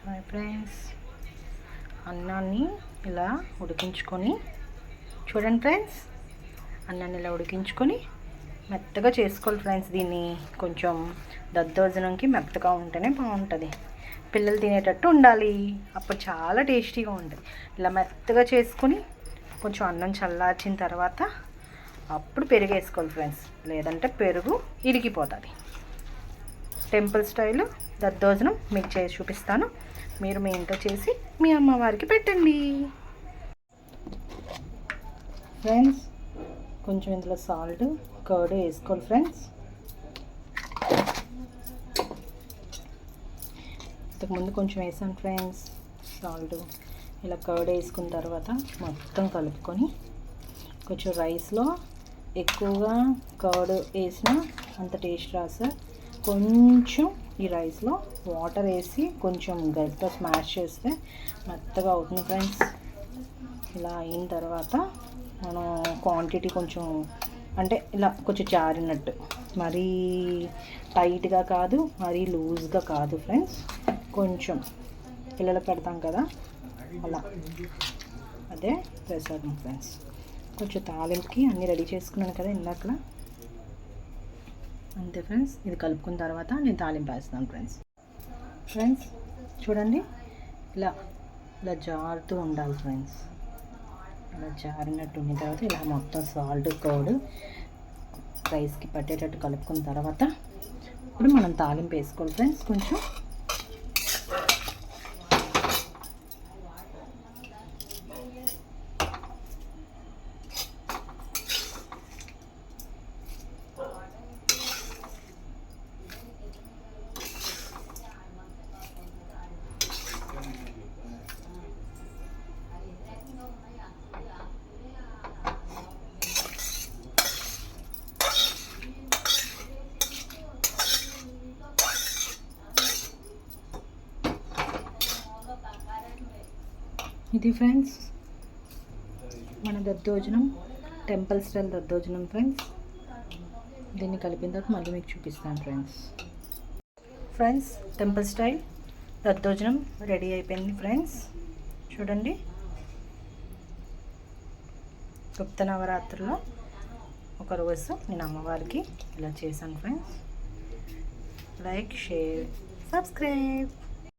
Hi friends, అన్నాన్ని ఇలా ఉడికించుకొని చూడండి ఫ్రెండ్స్. అన్నాన్ని ఇలా ఉడికించుకొని మెత్తగా చేసుకోవాలి ఫ్రెండ్స్. దీన్ని కొంచెం దద్దోజనంకి మెత్తగా ఉంటేనే బాగుంటుంది. పిల్లలు తినేటట్టు ఉండాలి, అప్పుడు చాలా టేస్టీగా ఉంటుంది. ఇలా మెత్తగా చేసుకొని కొంచెం అన్నం చల్లార్చిన తర్వాత అప్పుడు పెరుగు వేసుకోవాలి ఫ్రెండ్స్, లేదంటే పెరుగు ఇరిగిపోతుంది. టెంపుల్ స్టైల్ దద్దోజనం మీకు చేసి చూపిస్తాను. మీరు మీ ఇంట్లో చేసి మీ అమ్మవారికి పెట్టండి ఫ్రెండ్స్. కొంచెం ఇందులో సాల్ట్, కర్డ్ వేసుకోవాలి ఫ్రెండ్స్. ఇంతకుముందు కొంచెం వేసాను ఫ్రెండ్స్ సాల్ట్. ఇలా కర్డ్ వేసుకున్న తర్వాత మొత్తం కలుపుకొని, కొంచెం రైస్లో ఎక్కువగా కర్డ్ వేసినా అంత టేస్ట్ రాదు సార్. కొంచెం ఈ రైస్లో వాటర్ వేసి కొంచెం గరిటతో స్మాష్ చేస్తే మెత్తగా అవుతుంది ఫ్రెండ్స్. ఇలా అయిన తర్వాత మనం క్వాంటిటీ కొంచెం అంటే ఇలా కొంచెం జారినట్టు, మరీ టైట్గా కాదు, మరీ లూజ్గా కాదు ఫ్రెండ్స్. కొంచెం పిల్లలకు పెడతాం కదా అలా, అదే ప్రసాదం ఫ్రెండ్స్. కొంచెం తాలింపుకి అన్నీ రెడీ చేసుకున్నాను కదా ఇందాక, అంతే ఫ్రెండ్స్. ఇది కలుపుకున్న తర్వాత నేను తాలింపు వేస్తాను ఫ్రెండ్స్. చూడండి, ఇలా ఇలా జారుతూ ఉండాలి ఫ్రెండ్స్. ఇలా జారినట్టు ఉన్న తర్వాత ఇలా మొత్తం సాల్ట్, కర్డ్ రైస్కి పట్టేటట్టు కలుపుకున్న తర్వాత ఇప్పుడు మనం తాలింపు వేసుకోవాలి ఫ్రెండ్స్. కొంచెం ఇది ఫ్రెండ్స్ మన దద్దోజనం, టెంపుల్ స్టైల్ దద్దోజనం ఫ్రెండ్స్. దీన్ని కలిపిన తర్వాత మళ్ళీ మీకు చూపిస్తాను ఫ్రెండ్స్. టెంపుల్ స్టైల్ దద్దోజనం రెడీ అయిపోయింది ఫ్రెండ్స్. చూడండి, గుప్త నవరాత్రుల్లో ఒకరోజు నేను అమ్మవారికి ఇలా చేశాను ఫ్రెండ్స్. Like, share, subscribe.